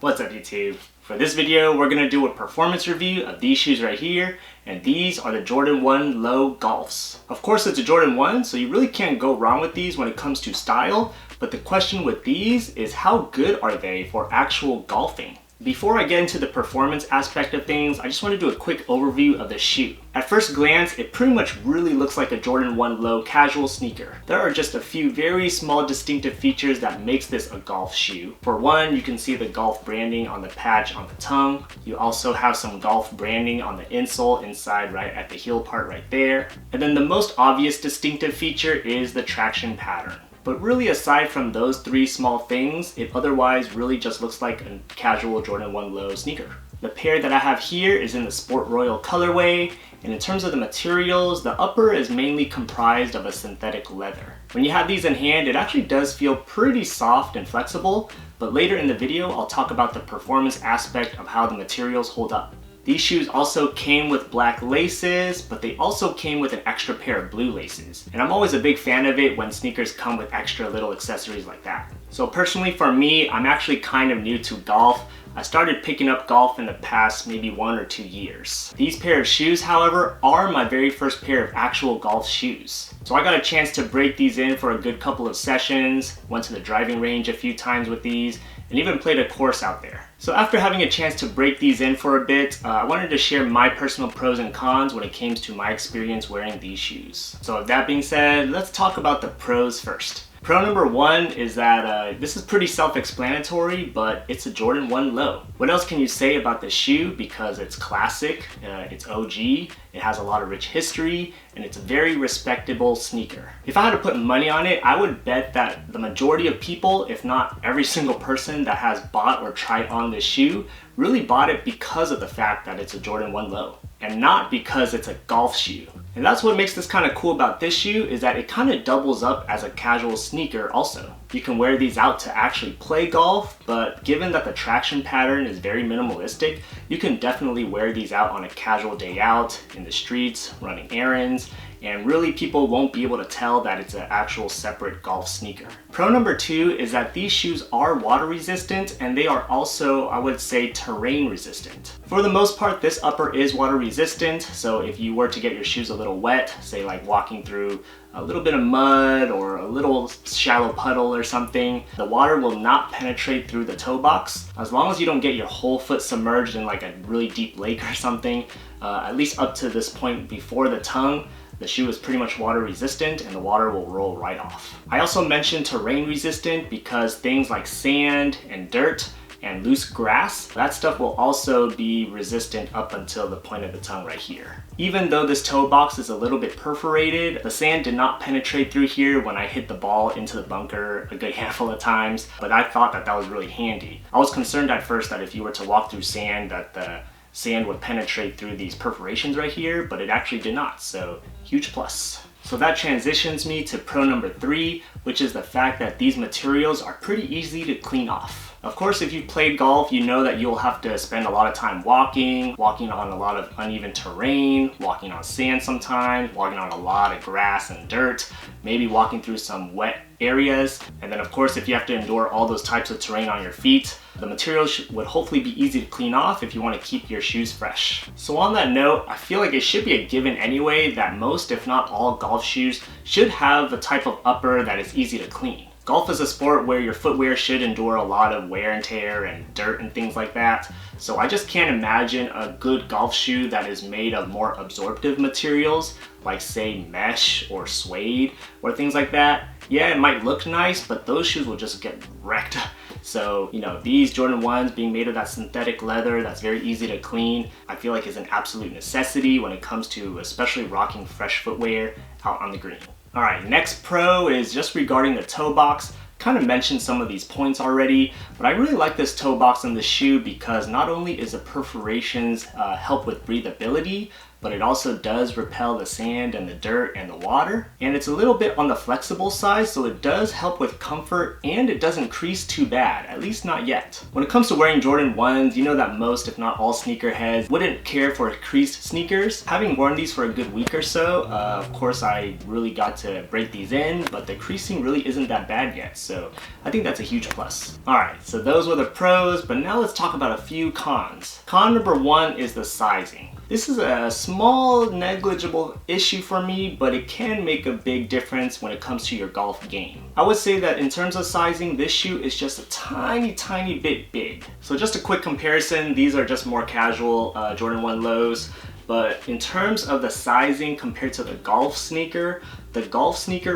What's up YouTube? For this video, we're going to do a performance review of these shoes right here, and these are the Jordan 1 Low Golfs. Of course it's a Jordan 1, so you really can't go wrong with these when it comes to style, but the question with these is how good are they for actual golfing? Before I get into the performance aspect of things, I just want to do a quick overview of the shoe. At first glance, it pretty much really looks like a Jordan 1 Low casual sneaker. There are just a few very small distinctive features that makes this a golf shoe. For one, you can see the golf branding on the patch on the tongue. You also have some golf branding on the insole inside right at the heel part right there. And then the most obvious distinctive feature is the traction pattern. But really, aside from those three small things, it otherwise really just looks like a casual Jordan 1 Low sneaker. The pair that I have here is in the Sport Royal colorway, and in terms of the materials, the upper is mainly comprised of a synthetic leather. When you have these in hand, it actually does feel pretty soft and flexible, but later in the video, I'll talk about the performance aspect of how the materials hold up. These shoes also came with black laces, but they also came with an extra pair of blue laces. And I'm always a big fan of it when sneakers come with extra little accessories like that. So personally for me, I'm actually kind of new to golf. I started picking up golf in the past maybe 1 or 2 years. These pair of shoes, however, are my very first pair of actual golf shoes. So I got a chance to break these in for a good couple of sessions, went to the driving range a few times with these, and even played a course out there. So after having a chance to break these in for a bit, I wanted to share my personal pros and cons when it came to my experience wearing these shoes. So with that being said, let's talk about the pros first. Pro number one is that this is pretty self-explanatory, but it's a Jordan 1 Low. What else can you say about this shoe? Because it's classic, it's OG, it has a lot of rich history, and it's a very respectable sneaker. If I had to put money on it, I would bet that the majority of people, if not every single person that has bought or tried on this shoe, really bought it because of the fact that it's a Jordan 1 Low, and not because it's a golf shoe. And that's what makes this kind of cool about this shoe, is that it kind of doubles up as a casual sneaker also. You can wear these out to actually play golf, but given that the traction pattern is very minimalistic, you can definitely wear these out on a casual day out, in the streets, running errands, and really people won't be able to tell that it's an actual separate golf sneaker. Pro number two is that these shoes are water resistant, and they are also, I would say, terrain resistant. For the most part, this upper is water resistant, so if you were to get your shoes a little wet, say like walking through a little bit of mud or a little shallow puddle or something, the water will not penetrate through the toe box. As long as you don't get your whole foot submerged in like a really deep lake or something, at least up to this point before the tongue, the shoe is pretty much water resistant and the water will roll right off. I also mentioned terrain resistant because things like sand and dirt and loose grass, that stuff will also be resistant up until the point of the tongue right here. Even though this toe box is a little bit perforated, the sand did not penetrate through here when I hit the ball into the bunker a good handful of times, but I thought that that was really handy. I was concerned at first that if you were to walk through sand, that the sand would penetrate through these perforations right here, but it actually did not, so huge plus. So that transitions me to pro number three, which is the fact that these materials are pretty easy to clean off. Of course, if you've played golf, you know that you'll have to spend a lot of time walking on a lot of uneven terrain, walking on sand sometimes, walking on a lot of grass and dirt, maybe walking through some wet areas. And then of course, if you have to endure all those types of terrain on your feet, the materials would hopefully be easy to clean off if you want to keep your shoes fresh. So on that note, I feel like it should be a given anyway that most, if not all, golf shoes should have a type of upper that is easy to clean. Golf is a sport where your footwear should endure a lot of wear and tear and dirt and things like that. So I just can't imagine a good golf shoe that is made of more absorptive materials, like say mesh or suede or things like that. Yeah, it might look nice, but those shoes will just get wrecked. So, you know, these Jordan 1s being made of that synthetic leather that's very easy to clean, I feel like is an absolute necessity when it comes to especially rocking fresh footwear out on the green. All right, next pro is just regarding the toe box. Kind of mentioned some of these points already, but I really like this toe box on the shoe because not only is the perforations help with breathability, but it also does repel the sand and the dirt and the water. And it's a little bit on the flexible side, so it does help with comfort and it doesn't crease too bad, at least not yet. When it comes to wearing Jordan 1s, you know that most, if not all, sneakerheads wouldn't care for creased sneakers. Having worn these for a good week or so, of course I really got to break these in, but the creasing really isn't that bad yet, so I think that's a huge plus. Alright, so those were the pros, but now let's talk about a few cons. Con number 1 is the sizing. This is a small, negligible issue for me, but it can make a big difference when it comes to your golf game. I would say that in terms of sizing, this shoe is just a tiny bit big. So just a quick comparison, these are just more casual Jordan 1 lows. But in terms of the sizing compared to the golf sneaker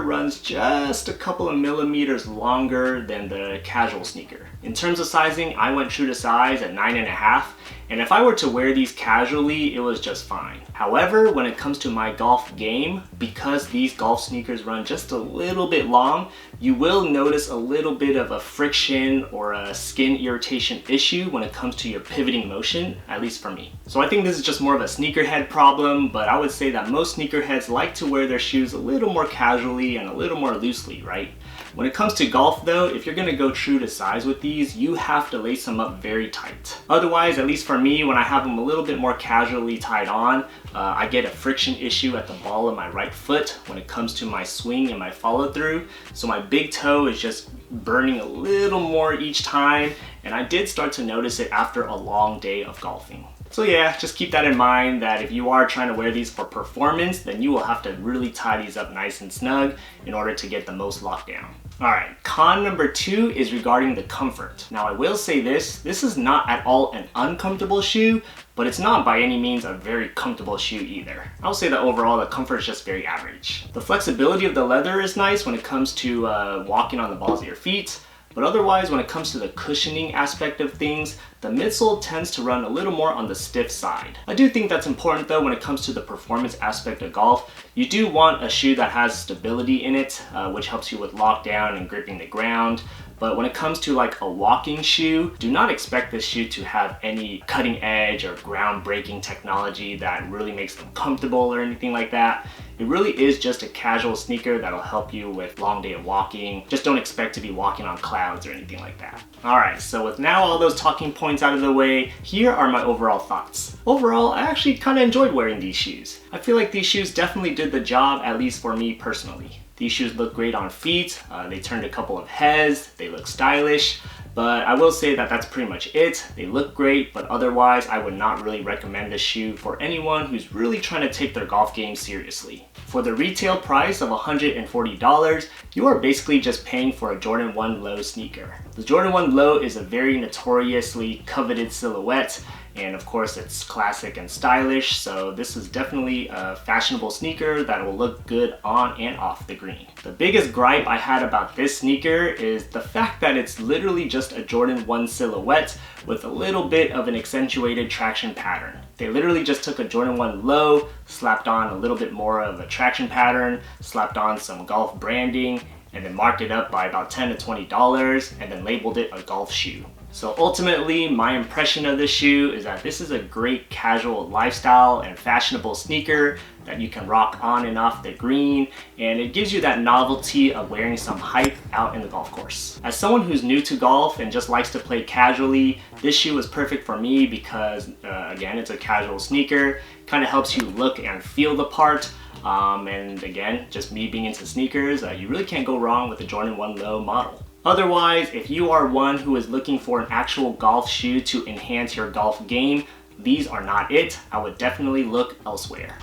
runs just a couple of millimeters longer than the casual sneaker. In terms of sizing, I went true to size at 9.5, and if I were to wear these casually, it was just fine. However, when it comes to my golf game, because these golf sneakers run just a little bit long, you will notice a little bit of a friction or a skin irritation issue when it comes to your pivoting motion, at least for me. So I think this is just more of a sneakerhead problem, but I would say that most sneakerheads like to wear their shoes a little more casually and a little more loosely, right? When it comes to golf though, if you're gonna go true to size with these, you have to lace them up very tight. Otherwise, at least for me, when I have them a little bit more casually tied on, I get a friction issue at the ball of my right foot when it comes to my swing and my follow through. So my big toe is just burning a little more each time, and I did start to notice it after a long day of golfing. So yeah, just keep that in mind that if you are trying to wear these for performance, then you will have to really tie these up nice and snug in order to get the most lockdown. Alright, con number 2 is regarding the comfort. Now I will say this is not at all an uncomfortable shoe, but it's not by any means a very comfortable shoe either. I'll say that overall the comfort is just very average. The flexibility of the leather is nice when it comes to walking on the balls of your feet. But otherwise, when it comes to the cushioning aspect of things, the midsole tends to run a little more on the stiff side. I do think that's important though when it comes to the performance aspect of golf. You do want a shoe that has stability in it, which helps you with lockdown and gripping the ground. But when it comes to like a walking shoe, do not expect this shoe to have any cutting edge or groundbreaking technology that really makes them comfortable or anything like that. It really is just a casual sneaker that'll help you with long day of walking. Just don't expect to be walking on clouds or anything like that. Alright, so with now all those talking points out of the way, here are my overall thoughts. Overall, I actually kind of enjoyed wearing these shoes. I feel like these shoes definitely did the job, at least for me personally. These shoes look great on feet, they turned a couple of heads, they look stylish, but I will say that that's pretty much it. They look great, but otherwise I would not really recommend this shoe for anyone who's really trying to take their golf game seriously. For the retail price of $140, you are basically just paying for a Jordan 1 Low sneaker. The Jordan 1 Low is a very notoriously coveted silhouette, and of course it's classic and stylish, so this is definitely a fashionable sneaker that will look good on and off the green. The biggest gripe I had about this sneaker is the fact that it's literally just a Jordan 1 silhouette with a little bit of an accentuated traction pattern. They literally just took a Jordan 1 Low, slapped on a little bit more of a traction pattern, slapped on some golf branding, and then marked it up by about $10 to $20 and then labeled it a golf shoe. So ultimately, my impression of this shoe is that this is a great casual lifestyle and fashionable sneaker that you can rock on and off the green, and it gives you that novelty of wearing some hype out in the golf course. As someone who's new to golf and just likes to play casually, this shoe is perfect for me because, again, it's a casual sneaker, kind of helps you look and feel the part. And again, just me being into sneakers, you really can't go wrong with the Jordan 1 Low model. Otherwise, if you are one who is looking for an actual golf shoe to enhance your golf game, these are not it. I would definitely look elsewhere.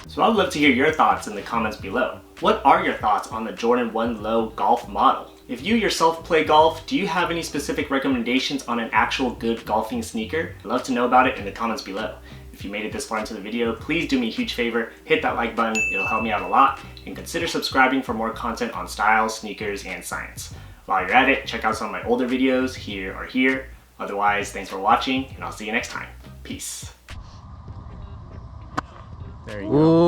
So I'd love to hear your thoughts in the comments below. What are your thoughts on the Jordan 1 Low golf model? If you yourself play golf, do you have any specific recommendations on an actual good golfing sneaker? I'd love to know about it in the comments below. If you made it this far into the video, please do me a huge favor, hit that like button, it'll help me out a lot, and consider subscribing for more content on style, sneakers, and science. While you're at it, check out some of my older videos here or here. Otherwise, thanks for watching, and I'll see you next time. Peace. There you go.